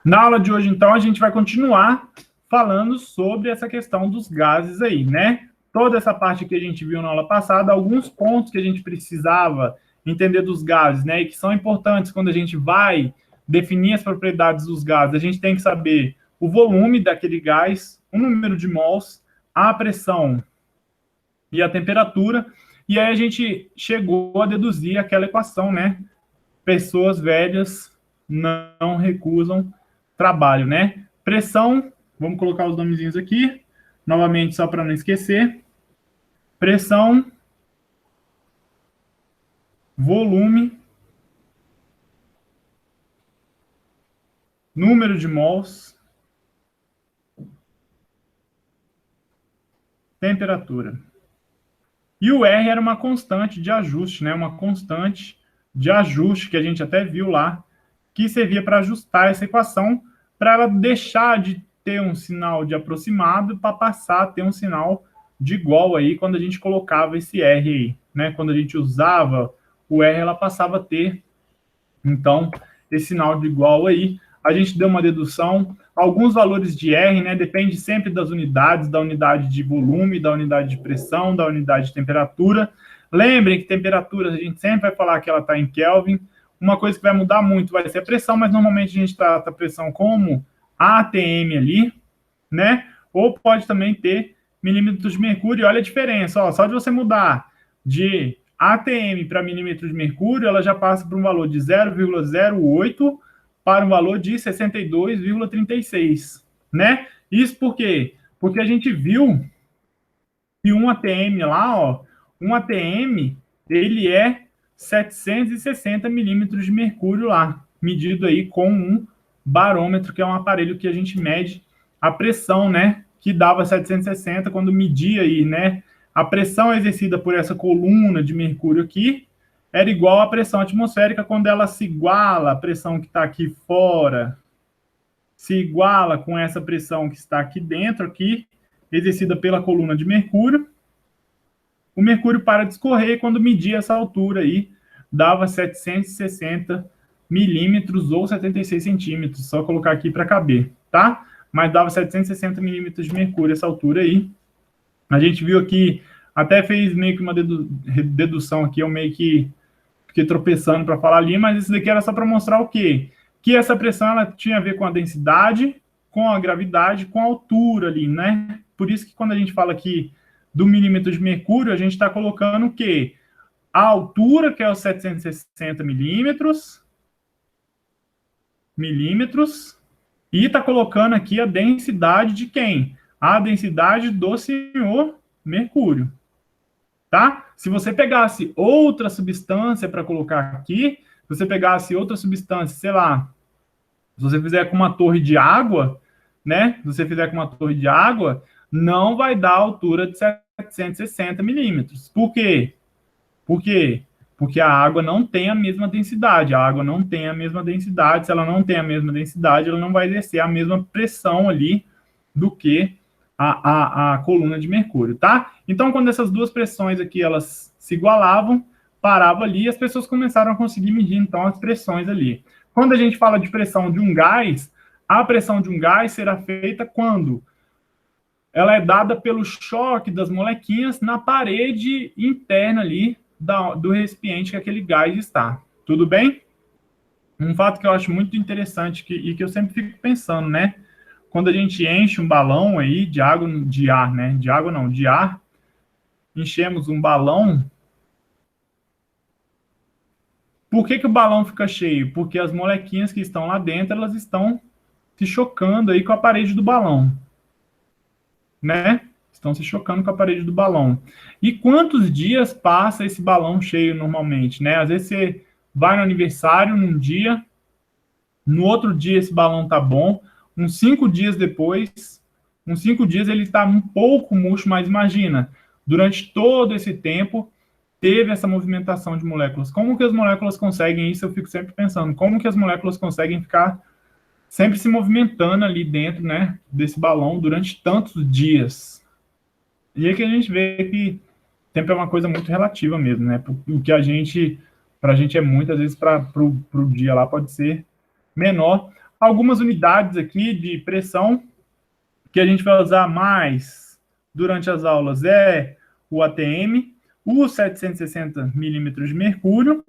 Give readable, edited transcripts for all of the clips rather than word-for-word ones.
Na aula de hoje, então, a gente vai continuar falando sobre essa questão dos gases aí, né? Toda essa parte que a gente viu na aula passada, alguns pontos que a gente precisava entender dos gases, né? E que são importantes quando a gente vai definir as propriedades dos gases. A gente tem que saber o volume daquele gás, o número de mols, a pressão e a temperatura. E aí a gente chegou a deduzir aquela equação, né? Pessoas velhas não recusam trabalho, né? Pressão, vamos colocar os nomezinhos aqui, novamente, só para não esquecer. Pressão, volume, número de mols, temperatura. E o R era uma constante de ajuste, né? Uma constante de ajuste que a gente até viu lá, que servia para ajustar essa equação, para ela deixar de ter um sinal de aproximado para passar a ter um sinal de igual aí quando a gente colocava esse R aí, né? Quando a gente usava o R, ela passava a ter, então, esse sinal de igual aí. A gente deu uma dedução, alguns valores de R, né? Depende sempre das unidades, da unidade de volume, da unidade de pressão, da unidade de temperatura. Lembrem que temperatura, a gente sempre vai falar que ela está em Kelvin. Uma coisa que vai mudar muito vai ser a pressão, mas normalmente a gente trata a pressão como ATM ali, né? Ou pode também ter milímetros de mercúrio. Olha a diferença, ó, só de você mudar de ATM para milímetros de mercúrio, ela já passa por um valor de 0,08 para um valor de 62,36, né? Isso por quê? Porque a gente viu que um ATM lá, ó, um ATM, ele é 760 milímetros de mercúrio lá, medido aí com um barômetro, que é um aparelho que a gente mede a pressão, né? Que dava 760 quando media aí, né? A pressão exercida por essa coluna de mercúrio aqui era igual à pressão atmosférica quando ela se iguala à pressão que está aqui fora, se iguala com essa pressão que está aqui dentro, aqui, exercida pela coluna de mercúrio. O mercúrio para de escorrer e quando media essa altura aí, dava 760 milímetros ou 76 centímetros, só colocar aqui para caber, tá? Mas dava 760 milímetros de mercúrio essa altura aí. A gente viu aqui, até fez meio que uma dedução aqui, eu meio que fiquei tropeçando para falar ali, mas isso daqui era só para mostrar o quê? Que essa pressão ela tinha a ver com a densidade, com a gravidade, com a altura ali, né? Por isso que quando a gente fala aqui do milímetro de mercúrio, a gente está colocando o quê? A altura, que é os 760 milímetros, e está colocando aqui a densidade de quem? A densidade do senhor Mercúrio, tá? Se você pegasse outra substância para colocar aqui, se você pegasse outra substância, sei lá, se você fizer com uma torre de água, né? Se você fizer com uma torre de água, não vai dar a altura de 760 milímetros. Por quê? Por quê? Porque a água não tem a mesma densidade. A água não tem a mesma densidade. Se ela não tem a mesma densidade, ela não vai exercer a mesma pressão ali do que a coluna de mercúrio, tá? Então, quando essas duas pressões aqui, elas se igualavam, parava ali e as pessoas começaram a conseguir medir, então, as pressões ali. Quando a gente fala de pressão de um gás, a pressão de um gás será feita quando ela é dada pelo choque das molequinhas na parede interna ali do recipiente que aquele gás está. Tudo bem? Um fato que eu acho muito interessante e que eu sempre fico pensando, né? Quando a gente enche um balão aí de água, de ar, né? De água não, de ar, enchemos um balão. Por que o balão fica cheio? Porque as molequinhas que estão lá dentro, elas estão se chocando aí com a parede do balão, né? Estão se chocando com a parede do balão. E quantos dias passa esse balão cheio normalmente, né? Às vezes você vai no aniversário num dia, no outro dia esse balão tá bom, uns 5 dias depois, uns 5 dias ele tá um pouco murcho, mas imagina, durante todo esse tempo teve essa movimentação de moléculas. Como que as moléculas conseguem isso? Eu fico sempre pensando, como que as moléculas conseguem ficar sempre se movimentando ali dentro, né, desse balão durante tantos dias? E aí que a gente vê que tempo é uma coisa muito relativa mesmo, né? O que para a gente é muito, às vezes para o dia lá pode ser menor. algumas unidades aqui de pressão que a gente vai usar mais durante as aulas é o ATM, o 760 milímetros de mercúrio,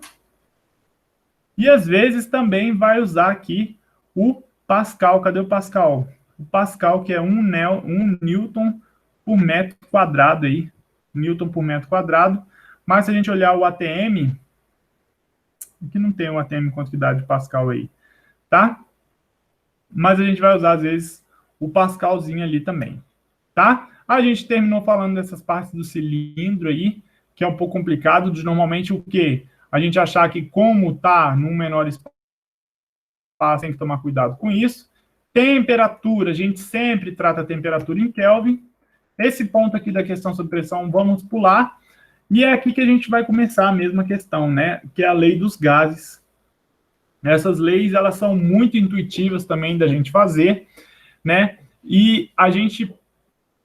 e às vezes também vai usar aqui o Pascal. Cadê o Pascal? O Pascal, que é 1 Newton por metro quadrado aí. Newton por metro quadrado. Mas se a gente olhar o ATM, aqui não tem o ATM em quantidade de Pascal aí, tá? Mas a gente vai usar, às vezes, o Pascalzinho ali também, tá? A gente terminou falando dessas partes do cilindro aí, que é um pouco complicado, de normalmente o quê? A gente achar que como tá num menor espaço, tem que tomar cuidado com isso. Temperatura, a gente sempre trata a temperatura em Kelvin. Esse ponto aqui da questão sobre pressão, vamos pular. E é aqui que a gente vai começar a mesma questão, né? Que é a lei dos gases. Essas leis, elas são muito intuitivas também da gente fazer, né? E a gente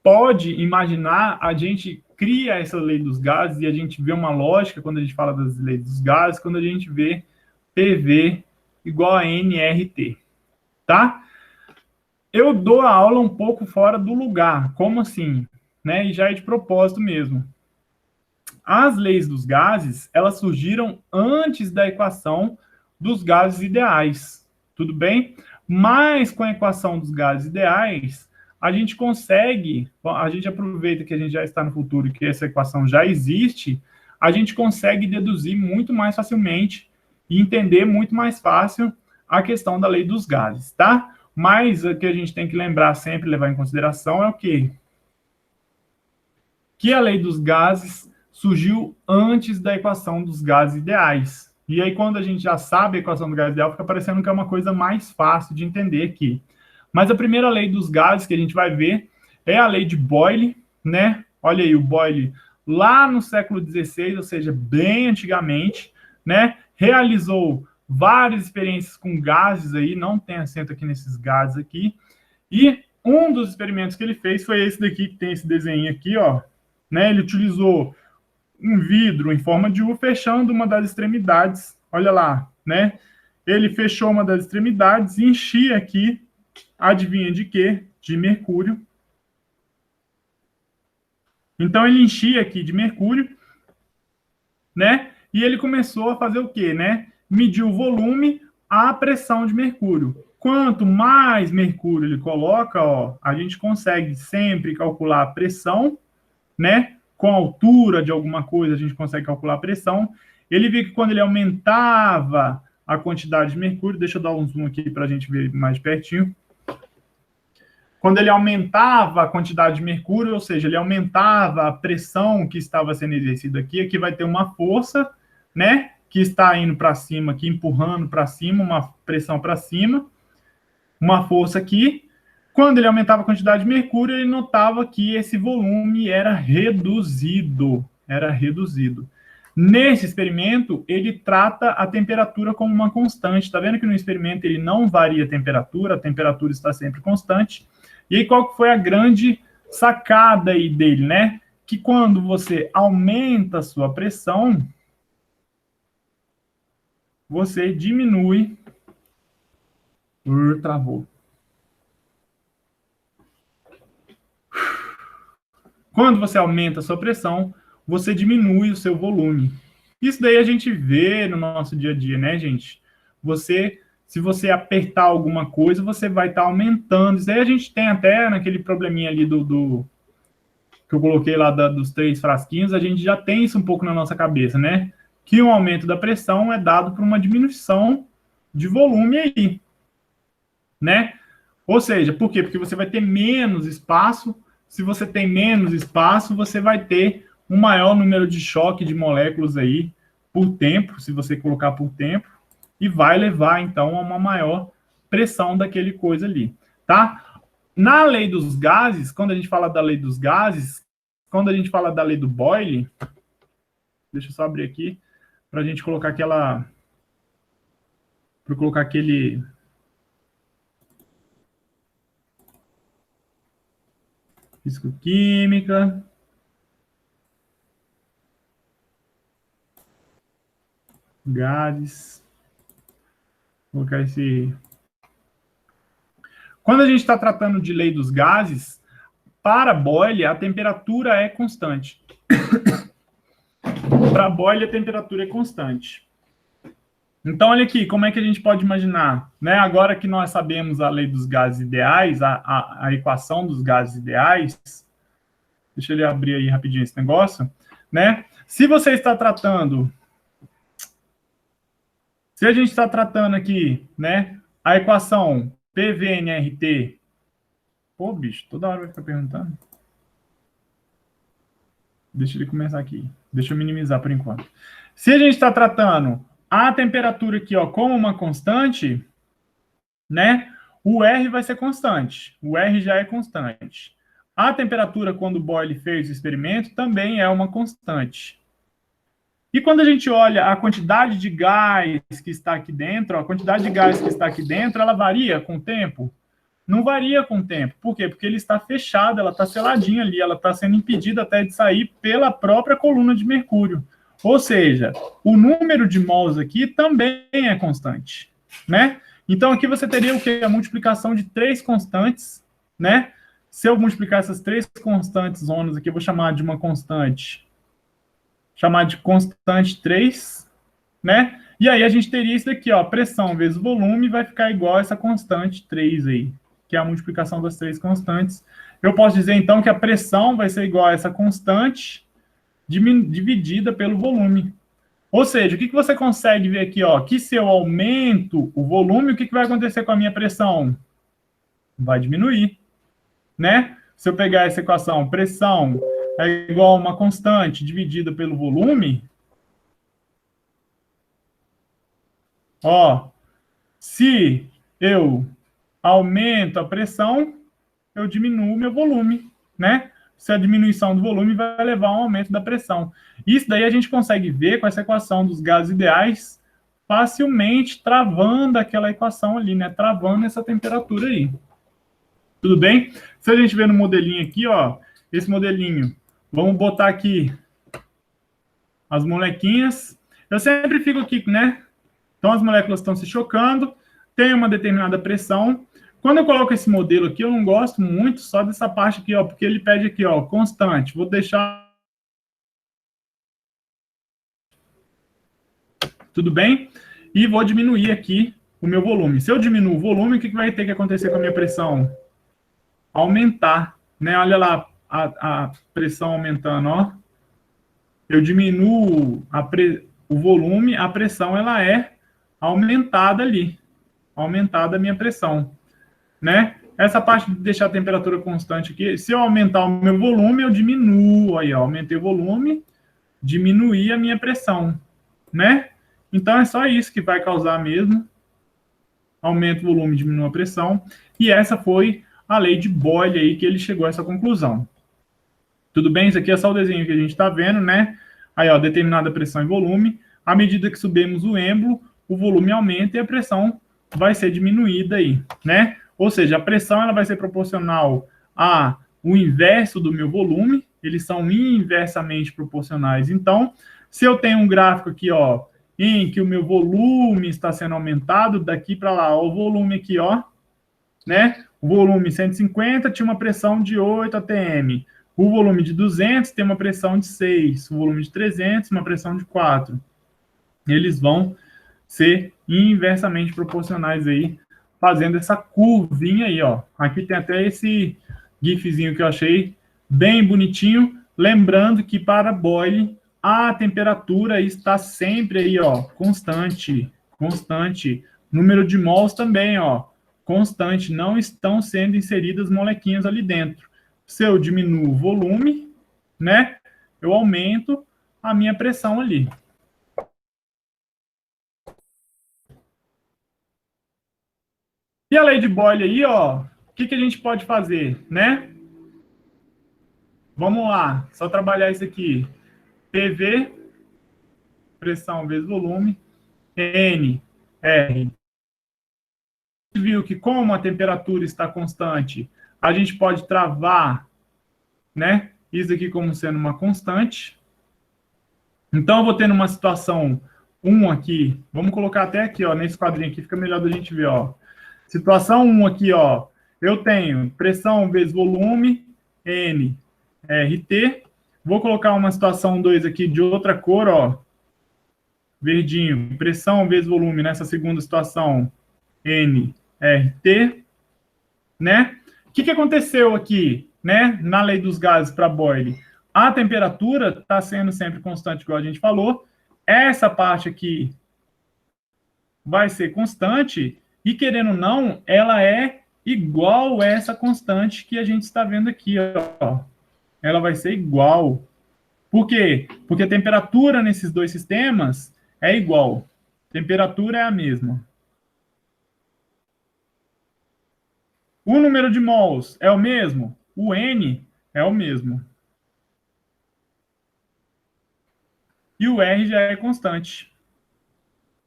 pode imaginar, a gente cria essa lei dos gases e a gente vê uma lógica quando a gente fala das leis dos gases, quando a gente vê PV igual a nRT, tá? Eu dou a aula um pouco fora do lugar, como assim? Né? E já é de propósito mesmo. As leis dos gases, elas surgiram antes da equação dos gases ideais, tudo bem? Mas com a equação dos gases ideais, a gente consegue, a gente aproveita que a gente já está no futuro e que essa equação já existe, a gente consegue deduzir muito mais facilmente e entender muito mais fácil a questão da lei dos gases, tá? Mas o que a gente tem que lembrar sempre, levar em consideração é o quê? Que a lei dos gases surgiu antes da equação dos gases ideais. E aí, quando a gente já sabe a equação do gás ideal, fica parecendo que é uma coisa mais fácil de entender aqui. Mas a primeira lei dos gases que a gente vai ver é a lei de Boyle, né? Olha aí, o Boyle, lá no século XVI, ou seja, bem antigamente, né? Realizou várias experiências com gases aí, não tem acento aqui nesses gases aqui. E um dos experimentos que ele fez foi esse daqui, que tem esse desenho aqui, ó. Né? Ele utilizou um vidro em forma de U, fechando uma das extremidades. Olha lá, né? Ele fechou uma das extremidades e enchia aqui, adivinha de quê? De mercúrio. Então ele enchia aqui de mercúrio, né? E ele começou a fazer o quê, né? Medir o volume, a pressão de mercúrio. Quanto mais mercúrio ele coloca, ó, a gente consegue sempre calcular a pressão, né? Com a altura de alguma coisa, a gente consegue calcular a pressão. Ele viu que quando ele aumentava a quantidade de mercúrio, deixa eu dar um zoom aqui para a gente ver mais pertinho. Quando ele aumentava a quantidade de mercúrio, ou seja, ele aumentava a pressão que estava sendo exercida aqui vai ter uma força, né? Que está indo para cima, aqui empurrando para cima, uma pressão para cima, uma força aqui. Quando ele aumentava a quantidade de mercúrio, ele notava que esse volume era reduzido. Era reduzido. Nesse experimento, ele trata a temperatura como uma constante. Está vendo que no experimento ele não varia a temperatura está sempre constante. E aí, qual que foi a grande sacada aí dele, né? Que quando você aumenta a sua pressão, você diminui. Travou. Quando você aumenta a sua pressão, você diminui o seu volume. Isso daí a gente vê no nosso dia a dia, né, gente? Se você apertar alguma coisa, você vai estar aumentando. Isso daí a gente tem até naquele probleminha ali que eu coloquei lá dos 3 frasquinhos, a gente já tem isso um pouco na nossa cabeça, né? Que um aumento da pressão é dado por uma diminuição de volume aí, né? Ou seja, por quê? Porque você vai ter menos espaço. Se você tem menos espaço, você vai ter um maior número de choque de moléculas aí por tempo, se você colocar por tempo, e vai levar, então, a uma maior pressão daquele coisa ali, tá? Na lei dos gases, quando a gente fala da lei dos gases, quando a gente fala da lei do Boyle, deixa eu só abrir aqui, para a gente colocar para colocar aquele físico-química, gases, vou colocar esse Quando a gente está tratando de lei dos gases, para boiler, a temperatura é constante. Para boiler, a temperatura é constante. Então, olha aqui, como é que a gente pode imaginar? Né? Agora que nós sabemos a lei dos gases ideais, a equação dos gases ideais, deixa eu abrir aí rapidinho esse negócio, né? Se você está tratando, se a gente está tratando aqui, né, a equação PVNRT, pô, bicho, toda hora vai ficar perguntando. Deixa ele começar aqui. Deixa eu minimizar por enquanto. Se a gente está tratando a temperatura aqui, ó, como uma constante, né? O R vai ser constante. O R já é constante. A temperatura, quando o Boyle fez o experimento, também é uma constante. E quando a gente olha a quantidade de gás que está aqui dentro, a quantidade de gás que está aqui dentro, ela varia com o tempo? Não varia com o tempo. Por quê? Porque ele está fechado, ela está seladinha ali, ela está sendo impedida até de sair pela própria coluna de mercúrio. Ou seja, o número de mols aqui também é constante, né? Então, aqui você teria o quê? A multiplicação de 3 constantes, né? Se eu multiplicar essas 3 constantes zonas aqui, eu vou chamar de uma constante, chamar de constante 3, né? E aí a gente teria isso daqui, ó, pressão vezes volume vai ficar igual a essa constante 3 aí, que é a multiplicação das 3 constantes. Eu posso dizer, então, que a pressão vai ser igual a essa constante dividida pelo volume. Ou seja, o que você consegue ver aqui, ó? Que se eu aumento o volume, o que vai acontecer com a minha pressão? Vai diminuir, né? Se eu pegar essa equação, pressão é igual a uma constante dividida pelo volume, ó, se eu aumento a pressão, eu diminuo o meu volume, né? Se a diminuição do volume vai levar a um aumento da pressão. Isso daí a gente consegue ver com essa equação dos gases ideais facilmente travando aquela equação ali, né? Travando essa temperatura aí. Tudo bem? Se a gente ver no modelinho aqui, ó, esse modelinho, vamos botar aqui as molequinhas. Eu sempre fico aqui, né? Então as moléculas estão se chocando, tem uma determinada pressão. Quando eu coloco esse modelo aqui, eu não gosto muito só dessa parte aqui, ó, porque ele pede aqui, ó, constante. Vou deixar... Tudo bem? E vou diminuir aqui o meu volume. Se eu diminuo o volume, o que vai ter que acontecer com a minha pressão? Aumentar, né? Olha lá a pressão aumentando, ó. Eu diminuo o volume, a pressão, ela é aumentada ali. Aumentada a minha pressão, né? Essa parte de deixar a temperatura constante aqui, se eu aumentar o meu volume, eu diminuo. Aí, ó, aumentei o volume, diminuir a minha pressão, né? Então, é só isso que vai causar mesmo. Aumenta o volume, diminui a pressão. E essa foi a lei de Boyle aí que ele chegou a essa conclusão. Tudo bem? Isso aqui é só o desenho que a gente está vendo, né? Aí, ó, determinada pressão e volume. À medida que subimos o êmbolo, o volume aumenta e a pressão vai ser diminuída aí, né? Ou seja, a pressão ela vai ser proporcional ao inverso do meu volume, eles são inversamente proporcionais. Então, se eu tenho um gráfico aqui, ó, em que o meu volume está sendo aumentado, daqui para lá, ó, o volume aqui, ó, né? O volume 150 tinha uma pressão de 8 atm. O volume de 200 tem uma pressão de 6. O volume de 300, uma pressão de 4. Eles vão ser inversamente proporcionais aí, fazendo essa curvinha aí, ó. Aqui tem até esse gifzinho que eu achei bem bonitinho, lembrando que para Boyle a temperatura está sempre aí, ó, constante, constante. Número de mols também, ó, constante, não estão sendo inseridas molequinhas ali dentro. Se eu diminuo o volume, né, eu aumento a minha pressão ali. E a lei de Boyle aí, ó, o que a gente pode fazer, né? Vamos lá, só trabalhar isso aqui. PV, pressão vezes volume, N, R. Viu que como a temperatura está constante, a gente pode travar, né? Isso aqui como sendo uma constante. Então, eu vou ter numa situação 1 aqui, vamos colocar até aqui, ó, nesse quadrinho aqui, fica melhor da gente ver, ó. Situação 1 aqui, ó, eu tenho pressão vezes volume, N, RT. Vou colocar uma situação 2 aqui de outra cor, ó. Verdinho, pressão vezes volume nessa segunda situação, N, RT, né? O que aconteceu aqui, né, na lei dos gases para Boyle? A temperatura está sendo sempre constante, igual a gente falou. Essa parte aqui vai ser constante e, querendo ou não, ela é igual a essa constante que a gente está vendo aqui, ó. Ela vai ser igual. Por quê? Porque a temperatura nesses dois sistemas é igual. A temperatura é a mesma. O número de mols é o mesmo? O N é o mesmo. E o R já é constante.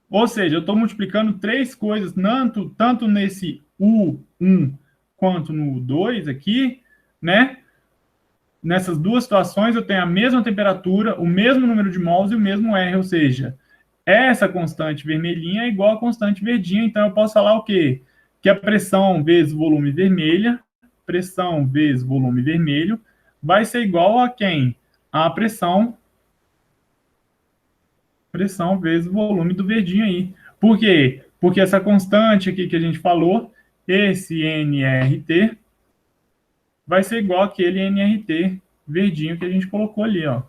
Ou seja, eu estou multiplicando três coisas, tanto nesse U1 quanto no U2 aqui, né? Nessas duas situações eu tenho a mesma temperatura, o mesmo número de mols e o mesmo R, ou seja, essa constante vermelhinha é igual à constante verdinha, então eu posso falar o quê? Que a pressão vezes volume vermelha, pressão vezes volume vermelho, vai ser igual a quem? A pressão vezes o volume do verdinho aí. Por quê? Porque essa constante aqui que a gente falou, esse nRT, vai ser igual àquele nRT verdinho que a gente colocou ali, ó.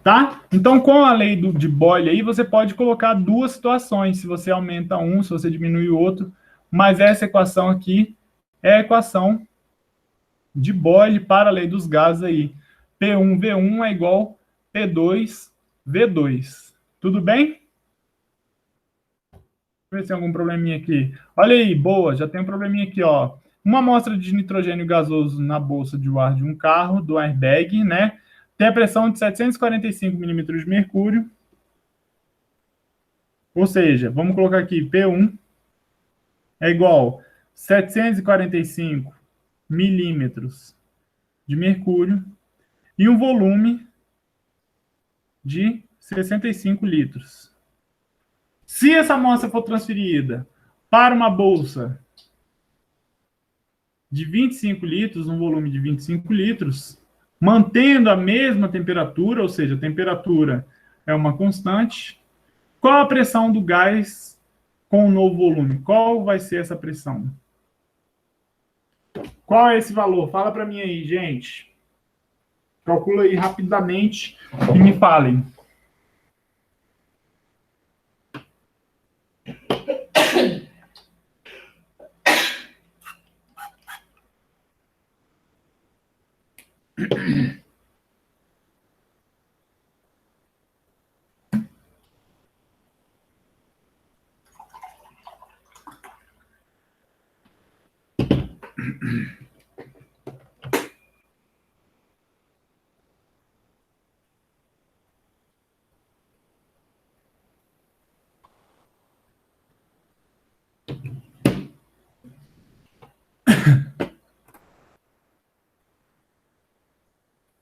Tá? Então, com a lei de Boyle aí, você pode colocar duas situações, se você aumenta um, se você diminui o outro, mas essa equação aqui é a equação de Boyle para a lei dos gases aí. P1V1 é igual P2V2. Tudo bem? Deixa eu ver se tem algum probleminha aqui. Olha aí, boa, já tem um probleminha aqui, ó. Uma amostra de nitrogênio gasoso na bolsa de ar de um carro, do airbag, né? Tem a pressão de 745 milímetros de mercúrio. Ou seja, vamos colocar aqui, P1 é igual a 745 milímetros de mercúrio e um volume de 65 litros. Se essa amostra for transferida para uma bolsa de 25 litros, um volume de 25 litros, mantendo a mesma temperatura, ou seja, a temperatura é uma constante, qual a pressão do gás com o novo volume? Qual vai ser essa pressão? Qual é esse valor? Fala para mim aí, gente. Calcula aí rapidamente e me falem.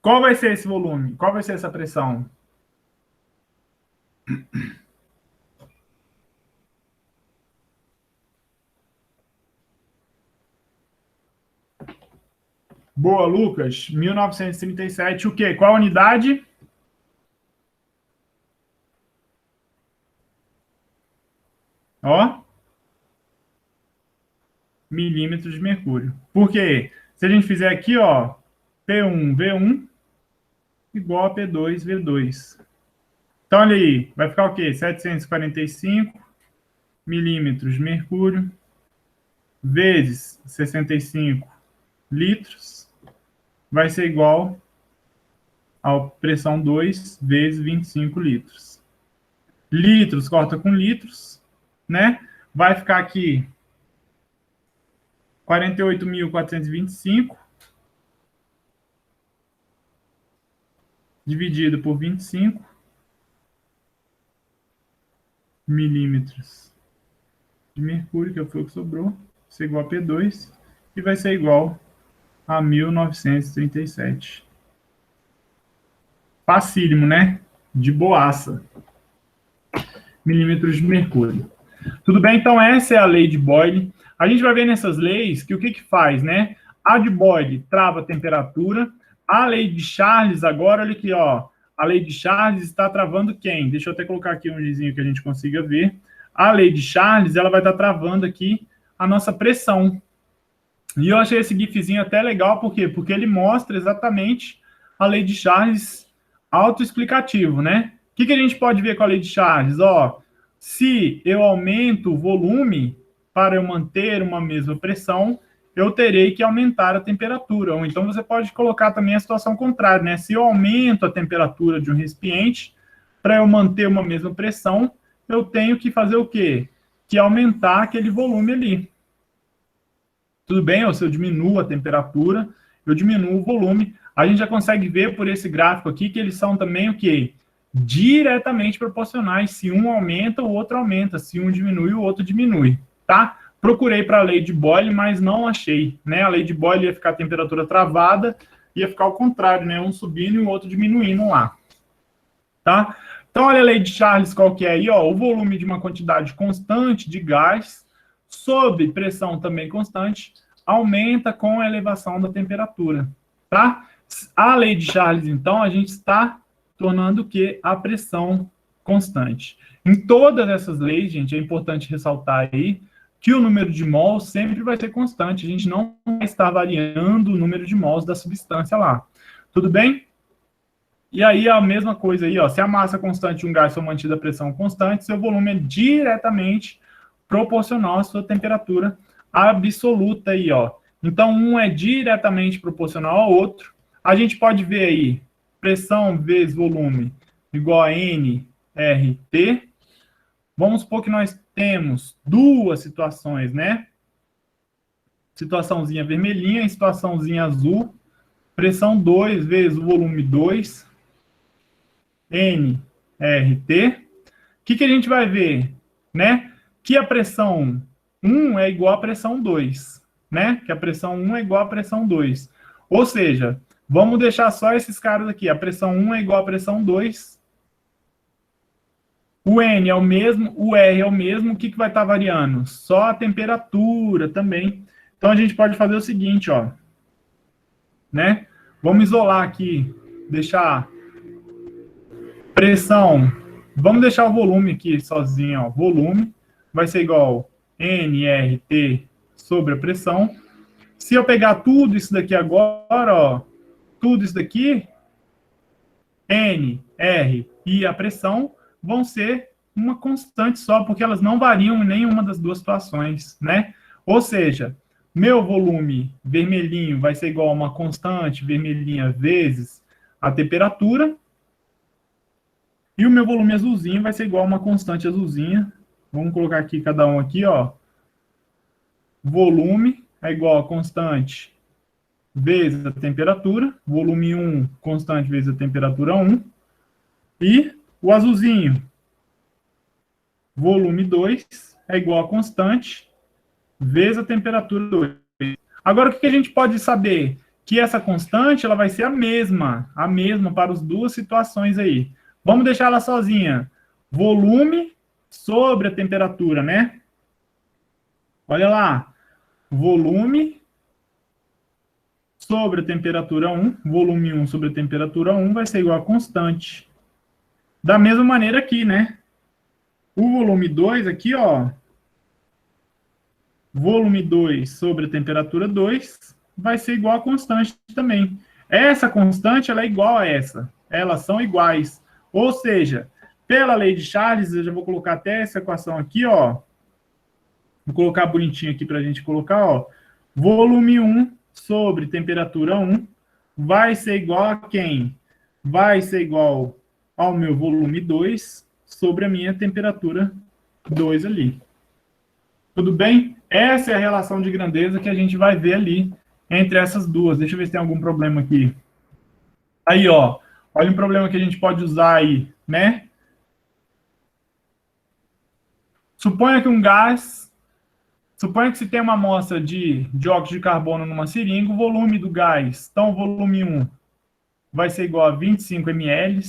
Qual vai ser esse volume? Qual vai ser essa pressão? Boa, Lucas. 1937, o quê? Qual a unidade? Ó. Milímetros de mercúrio. Por quê? Se a gente fizer aqui, ó, P1V1 igual a P2V2. Então, olha aí, vai ficar o quê? 745 milímetros de mercúrio vezes 65 litros vai ser igual a pressão 2 vezes 25 litros. Litros corta com litros, né? Vai ficar aqui 48.425 dividido por 25 milímetros de mercúrio, que foi o que sobrou, vai ser igual a P2, e vai ser igual a 1937. Facílimo, né? De boaça. Milímetros de mercúrio. Tudo bem? Então, essa é a lei de Boyle. A gente vai ver nessas leis que o que faz, né? A de Boyle trava a temperatura. A lei de Charles, agora, olha aqui, ó. A lei de Charles está travando quem? Deixa eu até colocar aqui um gizinho que a gente consiga ver. A lei de Charles, ela vai estar travando aqui a nossa pressão. E eu achei esse gifzinho até legal, por quê? Porque ele mostra exatamente a lei de Charles autoexplicativo, né? O que a gente pode ver com a lei de Charles? Ó, se eu aumento o volume para eu manter uma mesma pressão, eu terei que aumentar a temperatura. Ou então você pode colocar também a situação contrária, né? Se eu aumento a temperatura de um recipiente para eu manter uma mesma pressão, eu tenho que fazer o quê? Que aumentar aquele volume ali. Tudo bem, ou se eu diminuo a temperatura, eu diminuo o volume. A gente já consegue ver por esse gráfico aqui que eles são também o quê? Diretamente proporcionais. Se um aumenta, o outro aumenta. Se um diminui, o outro diminui, tá? Procurei para a lei de Boyle, mas não achei, né? A lei de Boyle ia ficar a temperatura travada, ia ficar ao contrário, né? Um subindo e o outro diminuindo lá, tá? Então, olha a lei de Charles, qual que é aí, ó? O volume de uma quantidade constante de gás sob pressão também constante, aumenta com a elevação da temperatura, tá? A lei de Charles, então, a gente está tornando o que? A pressão constante. Em todas essas leis, gente, é importante ressaltar aí que o número de mols sempre vai ser constante. A gente não vai estar variando o número de mols da substância lá. Tudo bem? E aí, a mesma coisa aí, ó. Se a massa constante de um gás for mantida a pressão constante, seu volume é diretamente proporcional à sua temperatura absoluta aí, ó. Então, um é diretamente proporcional ao outro. A gente pode ver aí, pressão vezes volume igual a nRT. Vamos supor que nós temos duas situações, né? Situaçãozinha vermelhinha e situaçãozinha azul. Pressão 2 vezes o volume 2, nRT. O que a gente vai ver, né? Que a pressão 1 é igual à pressão 2, né? Que a pressão 1 é igual à pressão 2. Ou seja, vamos deixar só esses caras aqui. A pressão 1 é igual à pressão 2. O N é o mesmo, o R é o mesmo. O que vai estar variando? Só a temperatura também. Então, a gente pode fazer o seguinte, ó. Né? Vamos isolar aqui, deixar pressão. Vamos deixar o volume aqui sozinho, ó. Volume vai ser igual nRT sobre a pressão. Se eu pegar tudo isso daqui agora, ó, tudo isso daqui, N, R e a pressão vão ser uma constante só, porque elas não variam em nenhuma das duas situações, né? Ou seja, meu volume vermelhinho vai ser igual a uma constante vermelhinha vezes a temperatura, e o meu volume azulzinho vai ser igual a uma constante azulzinha. Vamos colocar aqui cada um aqui, ó. Volume é igual a constante vezes a temperatura. Volume 1, constante vezes a temperatura 1. E o azulzinho, volume 2, é igual a constante vezes a temperatura 2. Agora, o que a gente pode saber? Que essa constante ela vai ser a mesma para as duas situações aí. Vamos deixar ela sozinha. Volume sobre a temperatura, né? Olha lá. Volume sobre a temperatura 1, volume 1 sobre a temperatura 1 vai ser igual a constante. Da mesma maneira aqui, né? O volume 2 aqui, ó. Volume 2 sobre a temperatura 2 vai ser igual a constante também. Essa constante, ela é igual a essa. Elas são iguais. Ou seja, pela lei de Charles, eu já vou colocar até essa equação aqui, ó. Vou colocar bonitinho aqui para a gente colocar, ó. Volume 1 sobre temperatura 1 vai ser igual a quem? Vai ser igual ao meu volume 2 sobre a minha temperatura 2 ali. Tudo bem? Essa é a relação de grandeza que a gente vai ver ali entre essas duas. Deixa eu ver se tem algum problema aqui. Aí, ó. Olha um problema que a gente pode usar aí, né? Suponha que um gás... Suponha que se tem uma amostra de dióxido de carbono numa seringa, o volume do gás, então o volume 1 vai ser igual a 25 ml,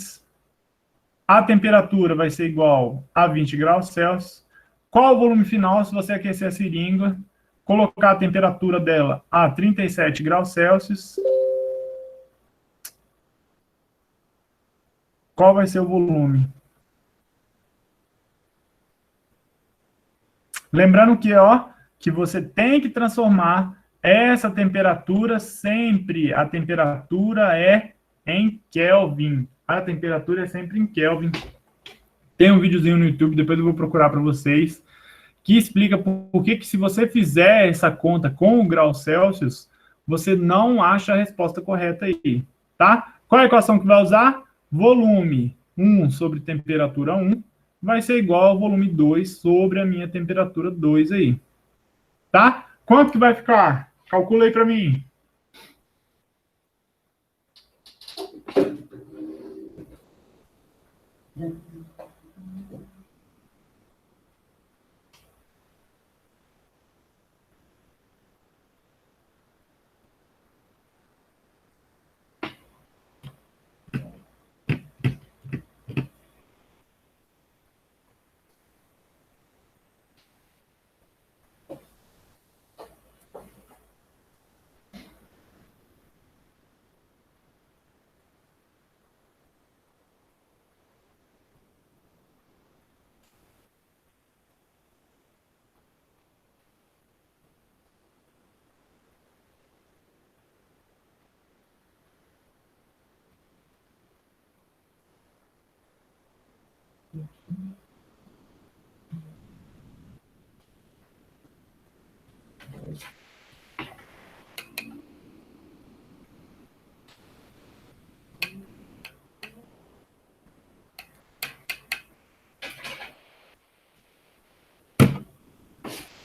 a temperatura vai ser igual a 20 graus Celsius, Qual o volume final se você aquecer a seringa, colocar a temperatura dela a 37 graus Celsius? Qual vai ser o volume? Lembrando que, ó, que você tem que transformar essa temperatura sempre. A temperatura é em Kelvin. A temperatura é sempre em Kelvin. Tem um videozinho no YouTube, depois eu vou procurar para vocês, que explica por que se você fizer essa conta com o grau Celsius, você não acha a resposta correta aí, tá? Qual é a equação que vai usar? Volume 1 sobre temperatura 1 vai ser igual ao volume 2 sobre a minha temperatura 2 aí, tá? Quanto que vai ficar? Calcula aí para mim.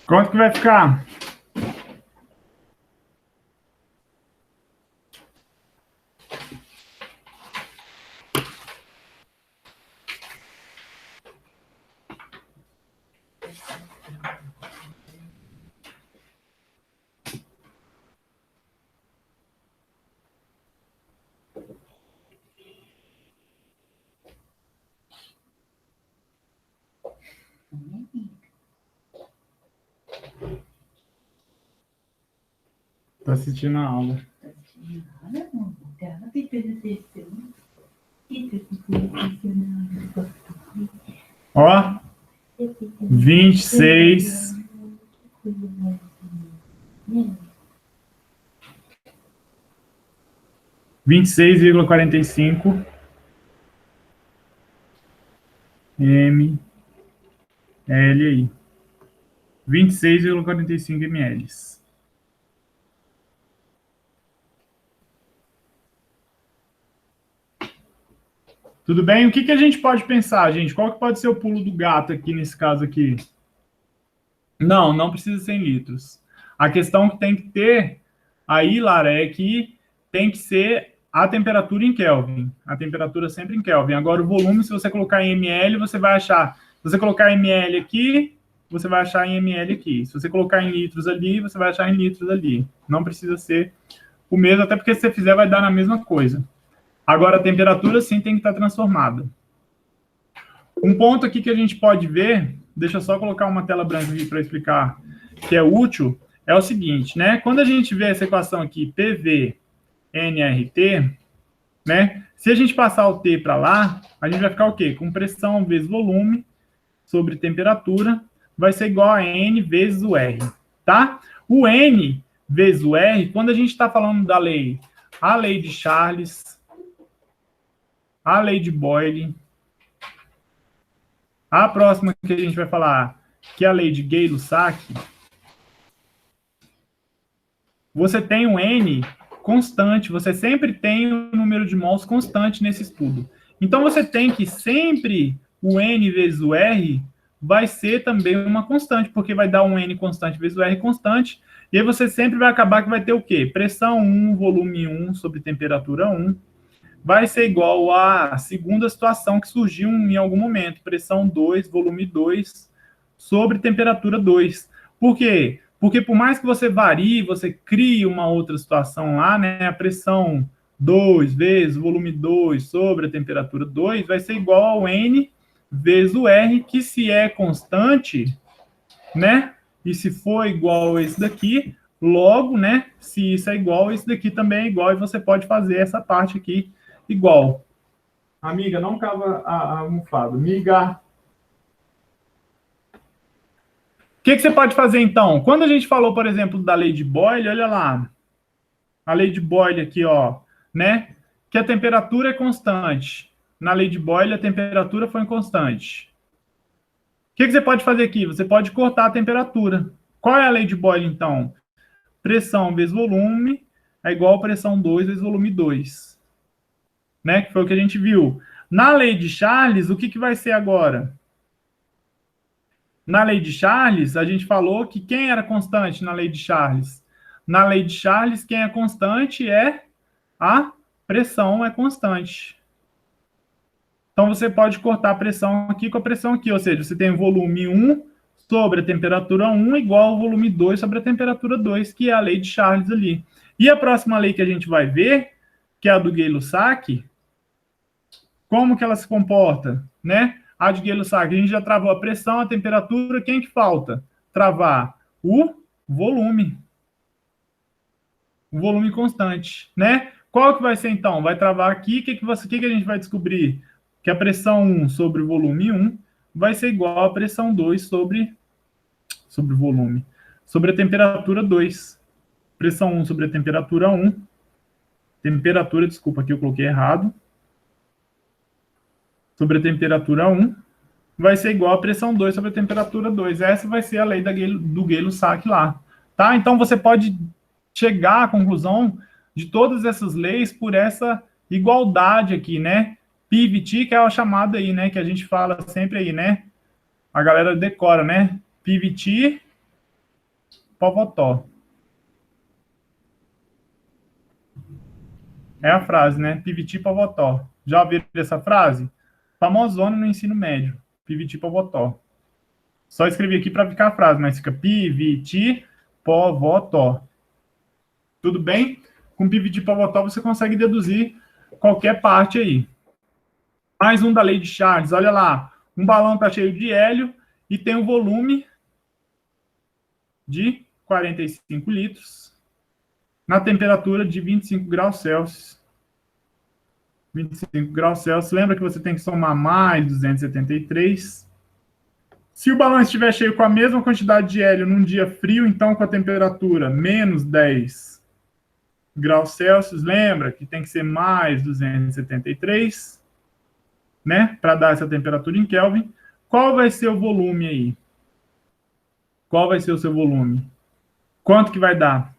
Quanto que vai ficar? Tô assistindo a aula. Ó, 26. 26,45 ml aí. 26,45 ml. Tudo bem? O que a gente pode pensar, gente? Qual que pode ser o pulo do gato aqui nesse caso aqui? Não precisa ser em litros. A questão que tem que ter aí, Lara, é que tem que ser a temperatura em Kelvin. A temperatura sempre em Kelvin. Agora, o volume, se você colocar em ml, você vai achar... Se você colocar em ml aqui, você vai achar em ml aqui. Se você colocar em litros ali, você vai achar em litros ali. Não precisa ser o mesmo, até porque se você fizer, vai dar na mesma coisa. Agora, a temperatura, sim, tem que estar transformada. Um ponto aqui que a gente pode ver, deixa eu só colocar uma tela branca aqui para explicar, que é útil, é o seguinte, né? Quando a gente vê essa equação aqui, PV, nRT, né? Se a gente passar o T para lá, a gente vai ficar o quê? Com pressão vezes volume sobre temperatura, vai ser igual a N vezes o R, tá? O N vezes o R, quando a gente está falando da lei, a lei de Charles, a lei de Boyle, a próxima que a gente vai falar, que é a lei de Gay-Lussac, você tem um N constante, você sempre tem um número de mols constante nesse estudo. Então, você tem que sempre o N vezes o R vai ser também uma constante, porque vai dar um N constante vezes o R constante, e aí você sempre vai acabar que vai ter o quê? Pressão 1, volume 1 sobre temperatura 1, vai ser igual à segunda situação que surgiu em algum momento, pressão 2, volume 2 sobre temperatura 2. Por quê? Porque por mais que você varie, você crie uma outra situação lá, né? A pressão 2 vezes volume 2 sobre a temperatura 2 vai ser igual ao N vezes o R, que se é constante, né? E se for igual a esse daqui, logo, né? Se isso é igual, esse daqui também é igual, e você pode fazer essa parte aqui igual. Amiga, não cava a almofada. Miga. O que você pode fazer, então? Quando a gente falou, por exemplo, da lei de Boyle, olha lá. A lei de Boyle aqui, ó, né? Que a temperatura é constante. Na lei de Boyle, a temperatura foi constante. O que você pode fazer aqui? Você pode cortar a temperatura. Qual é a lei de Boyle, então? Pressão vezes volume é igual a pressão 2 vezes volume 2. Né? Que foi o que a gente viu. Na lei de Charles, o que vai ser agora? Na lei de Charles, a gente falou que quem era constante na lei de Charles? Na lei de Charles, quem é constante é a pressão é constante. Então, você pode cortar a pressão aqui com a pressão aqui, ou seja, você tem o volume 1 sobre a temperatura 1 igual ao volume 2 sobre a temperatura 2, que é a lei de Charles ali. E a próxima lei que a gente vai ver, que é a do Gay-Lussac, como que ela se comporta, né? A de Gay-Lussac, a gente já travou a pressão, a temperatura, quem que falta? Travar o volume. O volume constante, né? Qual que vai ser, então? Vai travar aqui, que a gente vai descobrir? Que a pressão 1 sobre o volume 1 vai ser igual à pressão 2 sobre o volume, sobre a temperatura 2. Pressão 1 sobre a temperatura 1. Temperatura, desculpa, aqui eu coloquei errado. Sobre a temperatura 1 vai ser igual a pressão 2 sobre a temperatura 2. Essa vai ser a lei do Gay-Lussac lá. Tá? Então, você pode chegar à conclusão de todas essas leis por essa igualdade aqui, né? PVT, que é a chamada aí, né? Que a gente fala sempre aí, né? A galera decora, né? PVT, Povotó. É a frase, né? PVT, Povotó. Já ouviram essa frase? Famosona no ensino médio. PVT, Povotó. Só escrevi aqui para ficar a frase, mas fica PVT, Povotó. Tudo bem? Com PVT, Povotó você consegue deduzir qualquer parte aí. Mais um da lei de Charles, olha lá. Um balão está cheio de hélio e tem um volume de 45 litros na temperatura de 25 graus Celsius. 25 graus Celsius. Lembra que você tem que somar mais 273. Se o balão estiver cheio com a mesma quantidade de hélio num dia frio, então com a temperatura menos 10 graus Celsius, lembra que tem que ser mais 273, né? Para dar essa temperatura em Kelvin. Qual vai ser o volume aí? Qual vai ser o seu volume? Quanto que vai dar?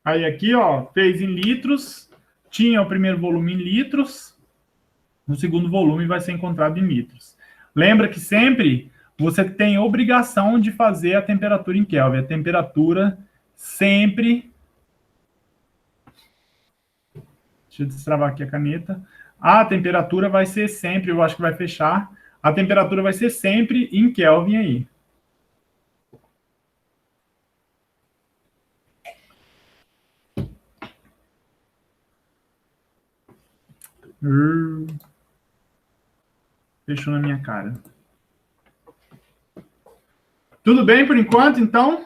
Aí aqui, ó, fez em litros, tinha o primeiro volume em litros, o segundo volume vai ser encontrado em litros. Lembra que sempre você tem obrigação de fazer a temperatura em Kelvin. A temperatura sempre. Deixa eu destravar aqui a caneta. A temperatura vai ser sempre, eu acho que vai fechar. A temperatura vai ser sempre em Kelvin aí. Fechou na minha cara. Tudo bem por enquanto, então?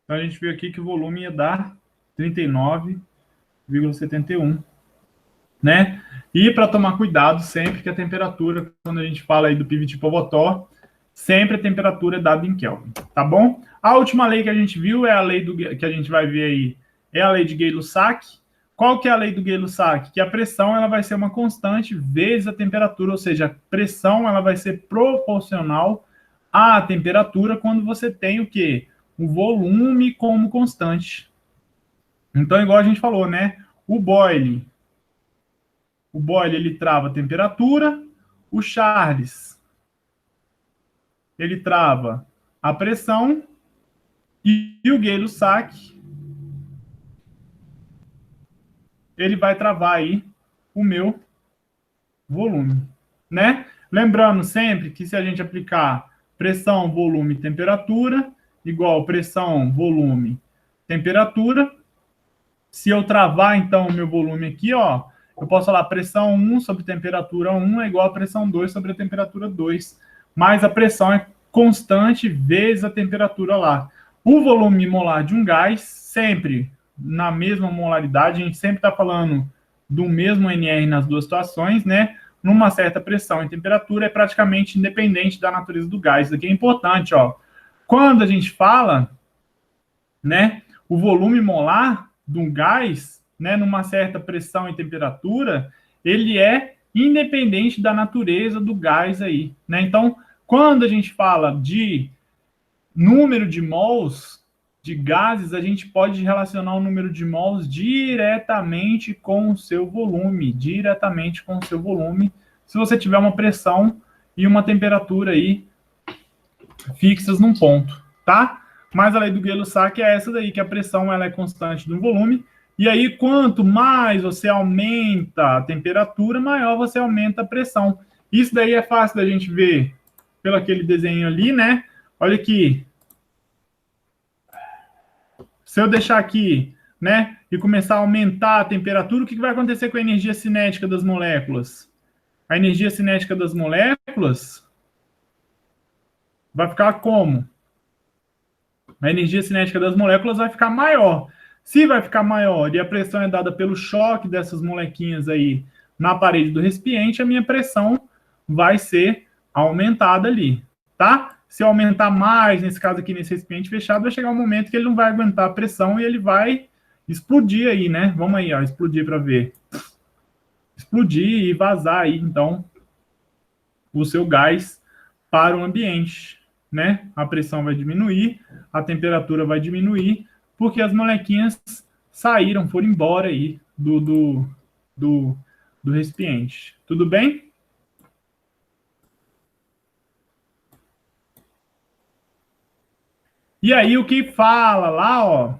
Então, a gente viu aqui que o volume ia dar 39,71, né? E para tomar cuidado sempre que a temperatura, quando a gente fala aí do pivot Povotor, sempre a temperatura é dada em Kelvin, tá bom? A última lei que a gente viu é a lei que a gente vai ver aí, é a lei de Gay-Lussac. Qual que é a lei do Gay-Lussac? Que a pressão ela vai ser uma constante vezes a temperatura, ou seja, a pressão ela vai ser proporcional à temperatura quando você tem o quê? O volume como constante. Então, igual a gente falou, né? O Boyle ele trava a temperatura, o Charles ele trava a pressão e o Gay-Lussac ele vai travar aí o meu volume, né? Lembrando sempre que se a gente aplicar pressão, volume, temperatura, igual pressão, volume, temperatura, se eu travar, então, o meu volume aqui, ó, eu posso falar pressão 1 sobre temperatura 1 é igual a pressão 2 sobre a temperatura 2. Mas a pressão é constante vezes a temperatura lá. O volume molar de um gás, sempre na mesma molaridade, a gente sempre está falando do mesmo NR nas duas situações, né? Numa certa pressão e temperatura, é praticamente independente da natureza do gás. Isso aqui é importante, ó. Quando a gente fala, né, o volume molar de um gás, né, numa certa pressão e temperatura, ele é independente da natureza do gás aí, né? Então, quando a gente fala de número de mols de gases, a gente pode relacionar o número de mols diretamente com o seu volume, se você tiver uma pressão e uma temperatura aí fixas num ponto, tá? Mas a lei do Gay-Lussac é essa daí, que a pressão ela é constante do volume, e aí quanto mais você aumenta a temperatura, maior você aumenta a pressão. Isso daí é fácil da gente ver pelo aquele desenho ali, né? Olha aqui. Se eu deixar aqui, né, e começar a aumentar a temperatura, o que vai acontecer com a energia cinética das moléculas? A energia cinética das moléculas vai ficar como? A energia cinética das moléculas vai ficar maior. Se vai ficar maior e a pressão é dada pelo choque dessas molequinhas aí na parede do recipiente, a minha pressão vai ser aumentada ali, tá? Se eu aumentar mais, nesse caso aqui, nesse recipiente fechado, vai chegar um momento que ele não vai aguentar a pressão e ele vai explodir aí, né? Vamos aí, ó, explodir para ver. Explodir e vazar aí, então, o seu gás para o ambiente, né? A pressão vai diminuir, a temperatura vai diminuir, porque as molequinhas saíram, foram embora aí do, do recipiente. Tudo bem? E aí o que fala lá, ó,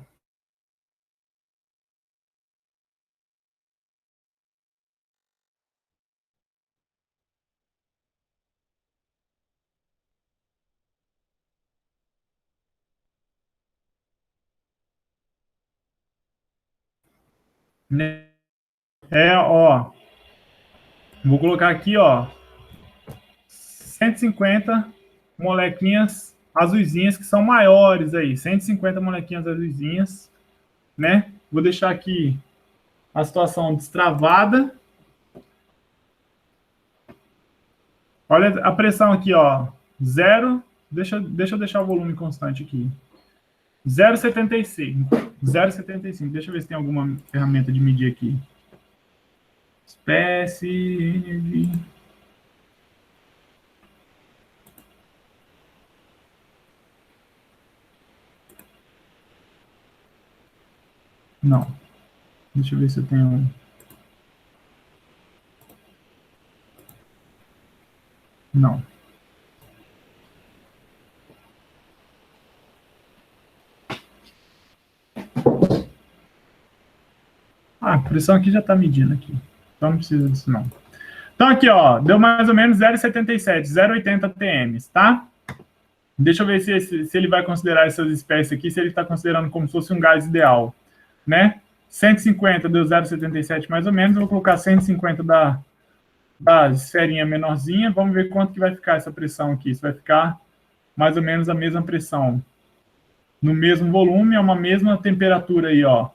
né? Ó, vou colocar aqui, ó, 150 molequinhas azuisinhas que são maiores aí, 150 molequinhas azuisinhas, né? Vou deixar aqui a situação destravada. Olha a pressão aqui, ó. Zero. Deixa eu deixar o volume constante aqui. 0,75. 0,75. Deixa eu ver se tem alguma ferramenta de medir aqui. Espécie, energia. Não. Deixa eu ver se eu tenho. Não. Ah, a pressão aqui já está medindo aqui. Então não precisa disso, não. Então aqui, ó, deu mais ou menos 0,77, 0,80 atm, tá? Deixa eu ver se ele vai considerar essas espécies aqui, se ele está considerando como se fosse um gás ideal, né? 150 deu 0,77 mais ou menos, eu vou colocar 150 da esferinha menorzinha, vamos ver quanto que vai ficar essa pressão aqui, se vai ficar mais ou menos a mesma pressão, no mesmo volume, é uma mesma temperatura aí, ó.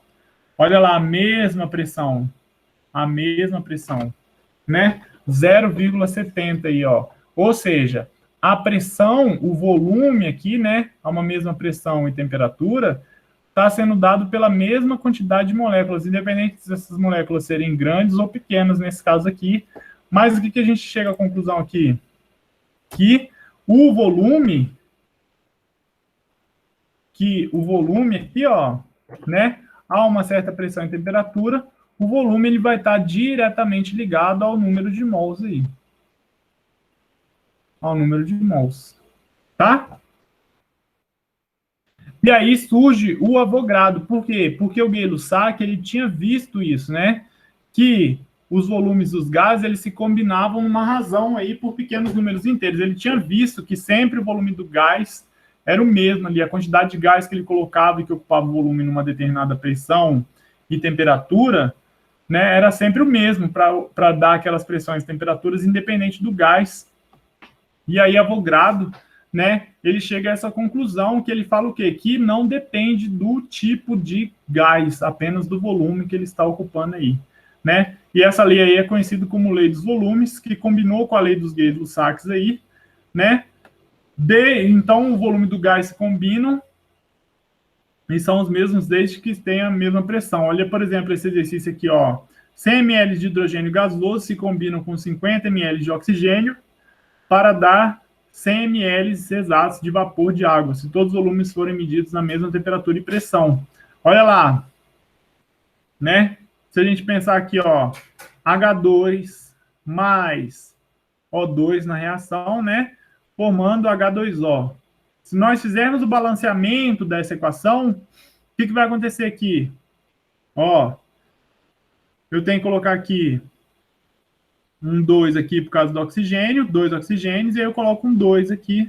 Olha lá, a mesma pressão, né? 0,70 aí, ó. Ou seja, a pressão, o volume aqui, né, a uma mesma pressão e temperatura, está sendo dado pela mesma quantidade de moléculas, independente dessas moléculas serem grandes ou pequenas, nesse caso aqui. Mas o que a gente chega à conclusão aqui? Que o volume aqui, ó, né, a uma certa pressão e temperatura, o volume ele vai estar diretamente ligado ao número de mols aí. Ao número de mols. Tá? E aí surge o Avogadro. Por quê? Porque o Gay-Lussac, ele tinha visto isso, né? Que os volumes dos gases, eles se combinavam numa razão aí por pequenos números inteiros. Ele tinha visto que sempre o volume do gás era o mesmo ali, a quantidade de gás que ele colocava e que ocupava o volume numa determinada pressão e temperatura, né, era sempre o mesmo para dar aquelas pressões e temperaturas independente do gás. E aí Avogadro, né, ele chega a essa conclusão que ele fala o quê? Que não depende do tipo de gás, apenas do volume que ele está ocupando aí, né? E essa lei aí é conhecida como lei dos volumes, que combinou com a lei dos Gay-Lussac's aí, né? Então o volume do gás se combinam e são os mesmos desde que tenham a mesma pressão. Olha, por exemplo, esse exercício aqui, ó. 100 ml de hidrogênio gasoso se combinam com 50 ml de oxigênio para dar 100 ml exatos de vapor de água, se todos os volumes forem medidos na mesma temperatura e pressão. Olha lá, né? Se a gente pensar aqui, ó, H2 mais O2 na reação, né? Formando H2O. Se nós fizermos o balanceamento dessa equação, o que vai acontecer aqui? Ó, eu tenho que colocar aqui um 2 aqui por causa do oxigênio, 2 oxigênios, e aí eu coloco um 2 aqui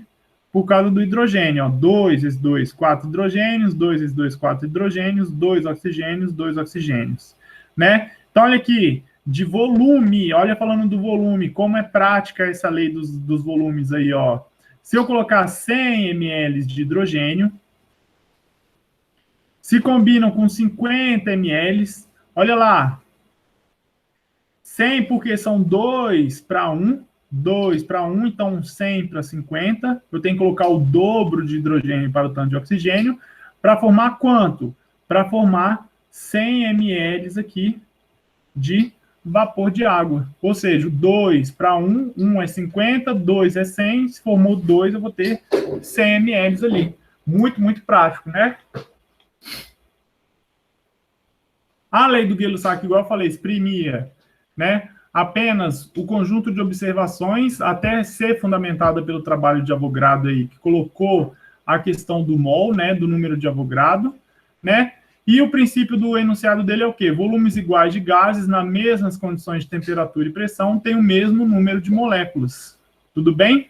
por causa do hidrogênio. Ó, 2 vezes 2, 4 hidrogênios, 2 vezes 2, 4 hidrogênios, 2 oxigênios, 2 oxigênios. Né? Então, olha aqui, de volume, olha falando do volume, como é prática essa lei dos volumes aí, ó. Se eu colocar 100 ml de hidrogênio, se combinam com 50 ml, olha lá, 100 porque são 2 para 1, 2 para 1, então 100 para 50. Eu tenho que colocar o dobro de hidrogênio para o tanto de oxigênio. Para formar quanto? Para formar 100 ml aqui de vapor de água. Ou seja, 2 para 1, 1 é 50, 2 é 100. Se formou 2, eu vou ter 100 ml ali. Muito, muito prático, né? A lei do Gay-Lussac, igual eu falei, exprimia, né, apenas o conjunto de observações até ser fundamentada pelo trabalho de Avogadro aí, que colocou a questão do mol, né, do número de Avogadro, né, e o princípio do enunciado dele é o quê? Volumes iguais de gases nas mesmas condições de temperatura e pressão têm o mesmo número de moléculas. Tudo bem?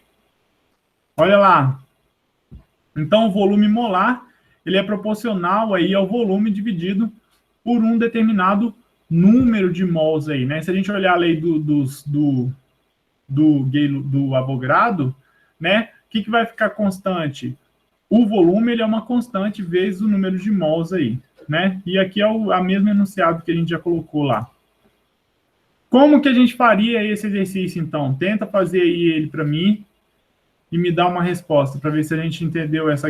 Olha lá. Então, o volume molar, ele é proporcional aí ao volume dividido por um determinado número de mols aí, né? Se a gente olhar a lei do Avogadro, né? O que vai ficar constante? O volume, ele é uma constante vezes o número de mols aí, né? E aqui é a mesma enunciado que a gente já colocou lá. Como que a gente faria esse exercício, então? Tenta fazer aí ele para mim e me dá uma resposta, para ver se a gente entendeu essa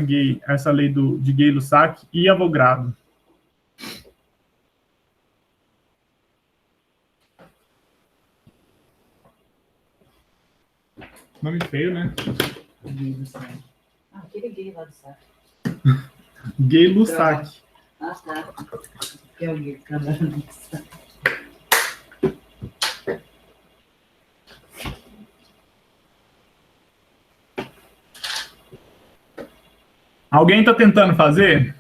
lei de Gay-Lussac e Avogadro. Nome feio, né? Aquele gay lá do saco. Gay-Lussac. Ah, tá. Que é o gay, caralho do saco. Alguém está tentando fazer?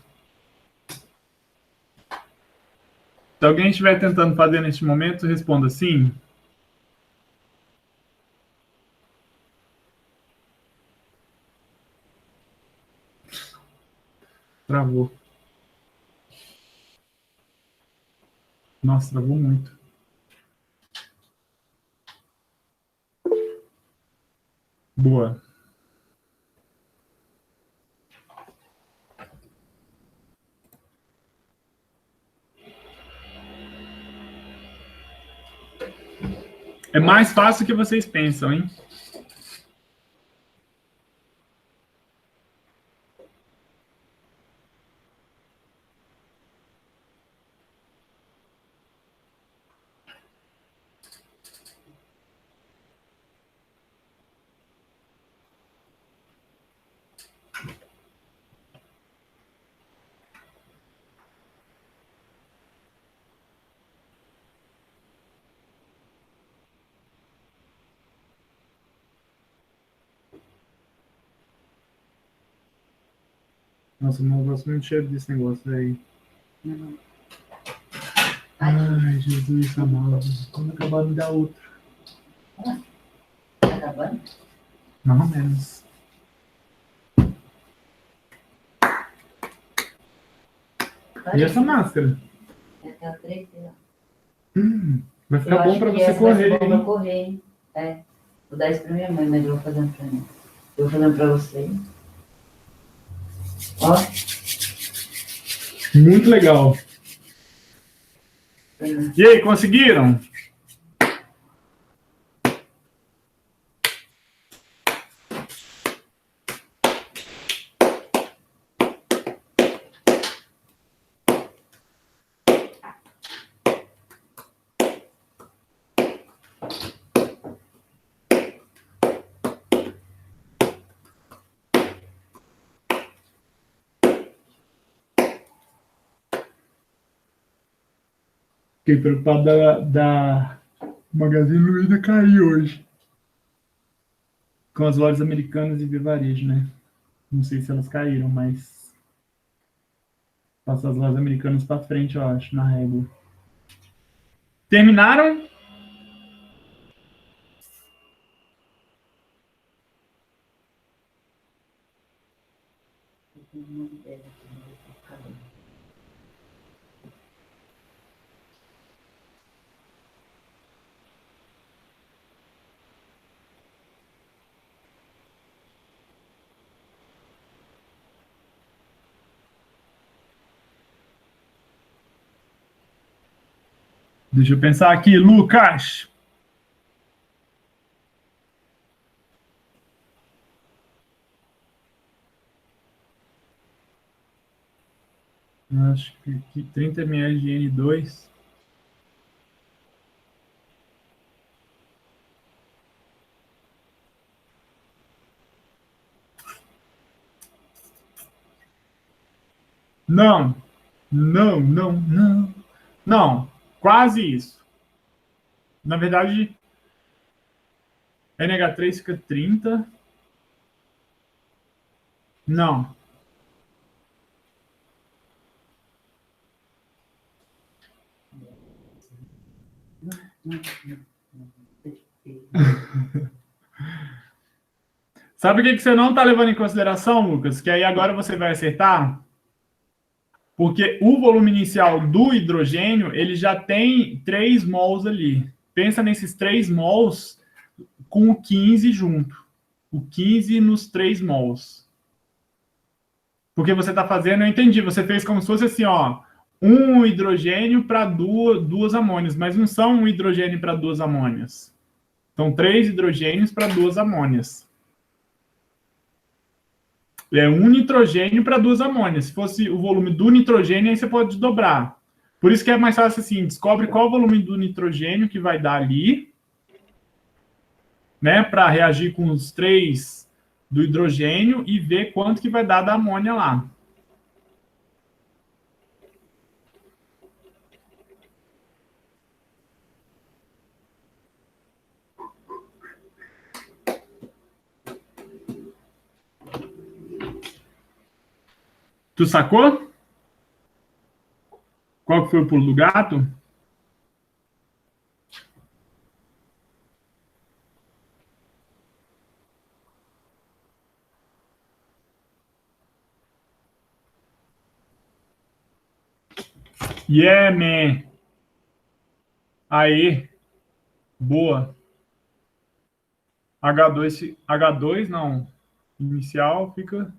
Se alguém estiver tentando fazer neste momento, responda sim. Travou. Nossa, travou muito. Boa. É mais fácil do que vocês pensam, hein? Nossa, eu não gosto muito do cheiro desse negócio aí. Ai, Jesus amado. Quando acabar, me dá outro. Tá acabando? Mais ou menos. E essa máscara? É aquela 3D, ó. Vai ficar bom pra você correr. Vai ser bom pra correr, hein? É. Vou dar isso pra minha mãe, mas eu vou fazer um pra mim. Eu vou fazer um pra você. Ó. Muito legal. E aí, conseguiram? Fiquei preocupado da Magazine Luiza cair hoje. Com as lojas americanas e Via Varejo, né? Não sei se elas caíram, mas passa as lojas americanas para frente, eu acho, na régua. Terminaram? Deixa eu pensar aqui, Lucas. Acho que 30 ml de N2. Não, não, não, não. Não, quase isso. Na verdade, NH3 fica 30. Não. Sabe o que você não está levando em consideração, Lucas? Que aí agora você vai acertar? Porque o volume inicial do hidrogênio, ele já tem 3 mols ali. Pensa nesses 3 mols com o 15 junto. O 15 nos 3 mols. Porque você está fazendo, eu entendi, você fez como se fosse assim, ó, um hidrogênio para duas amônias, mas não são um hidrogênio para 2 amônias. São 3 hidrogênios para 2 amônias. É um nitrogênio para 2 amônias. Se fosse o volume do nitrogênio, aí você pode dobrar. Por isso que é mais fácil assim, descobre qual o volume do nitrogênio que vai dar ali, né, para reagir com os 3 do hidrogênio e ver quanto que vai dar da amônia lá. Tu sacou? Qual que foi o pulo do gato? Yeah, man. Aí, boa. H2 não. Inicial fica...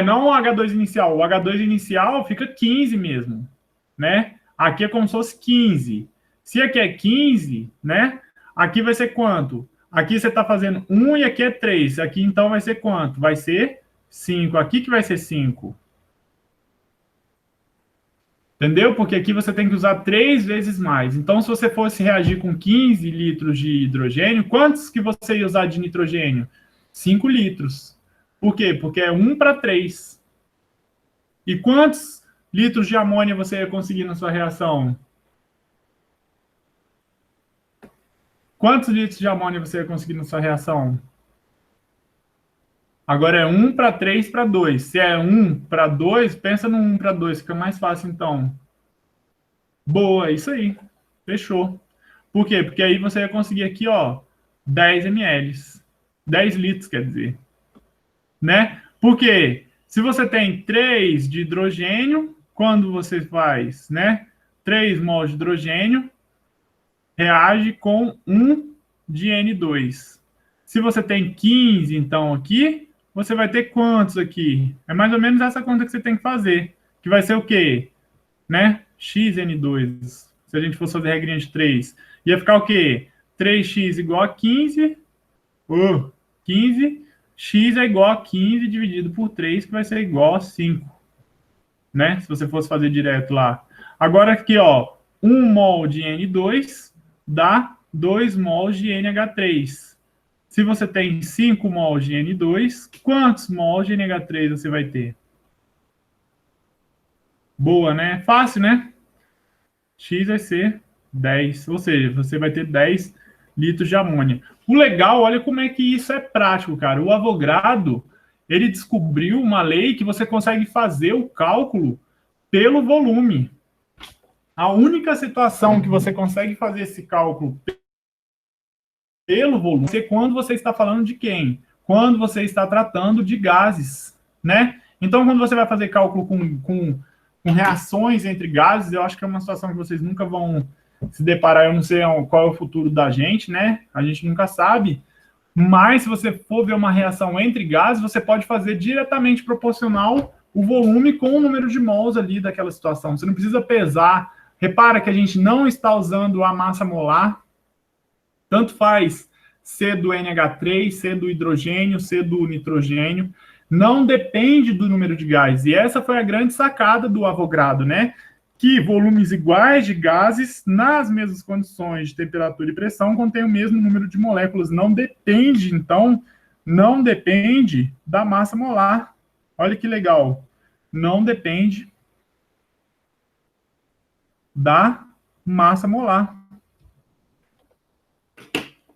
não o H2 inicial. O H2 inicial fica 15 mesmo, né? Aqui é como se fosse 15. Se aqui é 15, né? Aqui vai ser quanto? Aqui você está fazendo 1 e aqui é 3. Aqui então vai ser quanto? Vai ser 5. Aqui que vai ser 5. Entendeu? Porque aqui você tem que usar 3 vezes mais. Então, se você fosse reagir com 15 litros de hidrogênio, quantos que você ia usar de nitrogênio? 5 litros. Por quê? Porque é 1 para 3. E quantos litros de amônia você ia conseguir na sua reação? Quantos litros de amônia você ia conseguir na sua reação? Agora é 1 para 3 para 2. Se é 1 para 2, pensa no 1 para 2, fica mais fácil então. Boa, isso aí. Fechou. Por quê? Porque aí você ia conseguir aqui, ó, 10 ml. 10 litros, quer dizer. Né? Porque se você tem 3 de hidrogênio, quando você faz, né, 3 mols de hidrogênio, reage com 1 de N2. Se você tem 15, então, aqui, você vai ter quantos aqui? É mais ou menos essa conta que você tem que fazer. Que vai ser o quê? Né? XN2. Se a gente fosse fazer regrinha de 3. Ia ficar o quê? 3x igual a 15. 15. X é igual a 15 dividido por 3, que vai ser igual a 5. Né? Se você fosse fazer direto lá. Agora aqui, ó. 1 mol de N2 dá 2 mols de NH3. Se você tem 5 mols de N2, quantos mols de NH3 você vai ter? Boa, né? Fácil, né? X vai ser 10, ou seja, você vai ter 10 litros de amônia. O legal, olha como é que isso é prático, cara. O Avogadro, ele descobriu uma lei que você consegue fazer o cálculo pelo volume. A única situação que você consegue fazer esse cálculo pelo volume é quando você está falando de quem? Quando você está tratando de gases, né? Então, quando você vai fazer cálculo com reações entre gases, eu acho que é uma situação que vocês nunca vão se deparar. Eu não sei qual é o futuro da gente, né? A gente nunca sabe. Mas, se você for ver uma reação entre gases, você pode fazer diretamente proporcional o volume com o número de mols ali daquela situação. Você não precisa pesar. Repara que a gente não está usando a massa molar. Tanto faz C do NH3, C do hidrogênio, C do nitrogênio. Não depende do número de gás. E essa foi a grande sacada do Avogadro, né? Que volumes iguais de gases, nas mesmas condições de temperatura e pressão, contêm o mesmo número de moléculas. Não depende, então, não depende da massa molar. Olha que legal. Não depende da massa molar.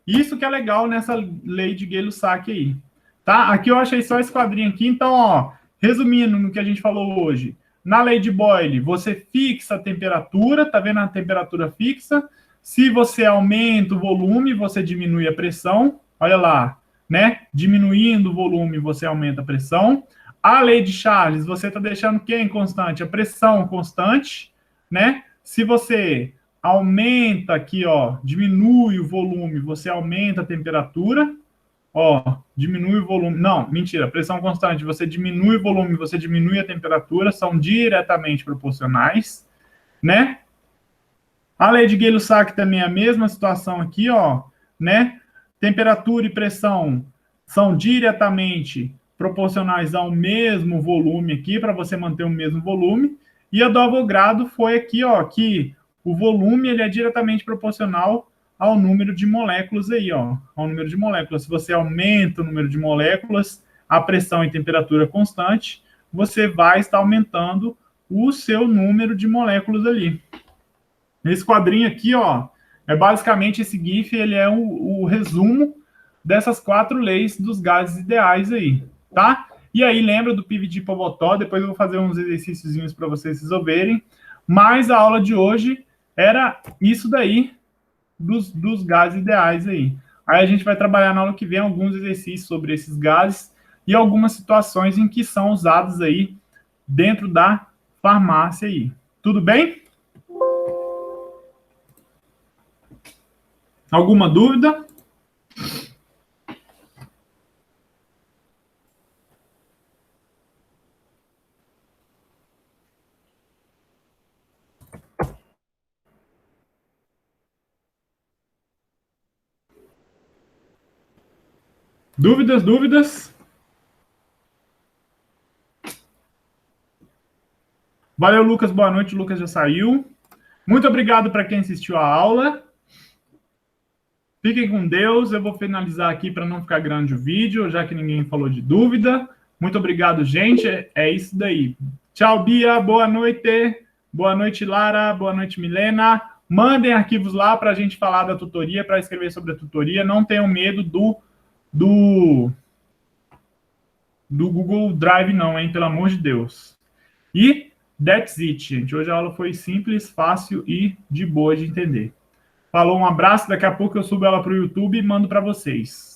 Isso que é legal nessa lei de Gay-Lussac aí. Tá? Aqui eu achei só esse quadrinho aqui. Então, ó, resumindo no que a gente falou hoje. Na lei de Boyle, você fixa a temperatura, tá vendo a temperatura fixa? Se você aumenta o volume, você diminui a pressão. Olha lá, né? Diminuindo o volume, você aumenta a pressão. A lei de Charles, você está deixando quem constante? A pressão constante, né? Se você aumenta aqui, ó, diminui o volume, você aumenta a temperatura. Ó, diminui o volume. Não, mentira, pressão constante, você diminui o volume, você diminui a temperatura, são diretamente proporcionais, né? A lei de Gay-Lussac também é a mesma situação aqui, ó, né? Temperatura e pressão são diretamente proporcionais ao mesmo volume aqui, para você manter o mesmo volume. E a do Avogadro foi aqui, ó, que o volume ele é diretamente proporcional ao número de moléculas aí, ó, ao número de moléculas. Se você aumenta o número de moléculas, a pressão e temperatura constante, você vai estar aumentando o seu número de moléculas ali. Esse quadrinho aqui, ó, é basicamente esse GIF, ele é o resumo dessas 4 leis dos gases ideais aí, tá? E aí, lembra do PIV de Povotó, depois eu vou fazer uns exercíciozinhos para vocês resolverem. mas a aula de hoje era isso daí, dos gases ideais aí. Aí a gente vai trabalhar na aula que vem alguns exercícios sobre esses gases e algumas situações em que são usados aí dentro da farmácia aí. Tudo bem? Alguma dúvida? Dúvidas, dúvidas? Valeu, Lucas. Boa noite. O Lucas já saiu. Muito obrigado para quem assistiu a aula. Fiquem com Deus. Eu vou finalizar aqui para não ficar grande o vídeo, já que ninguém falou de dúvida. Muito obrigado, gente. É isso daí. Tchau, Bia. Boa noite. Boa noite, Lara. Boa noite, Milena. Mandem arquivos lá para a gente falar da tutoria, para escrever sobre a tutoria. Não tenham medo do Google Drive, não, hein? Pelo amor de Deus. E that's it, gente. Hoje a aula foi simples, fácil e de boa de entender. Falou, um abraço. Daqui a pouco eu subo ela para o YouTube e mando para vocês.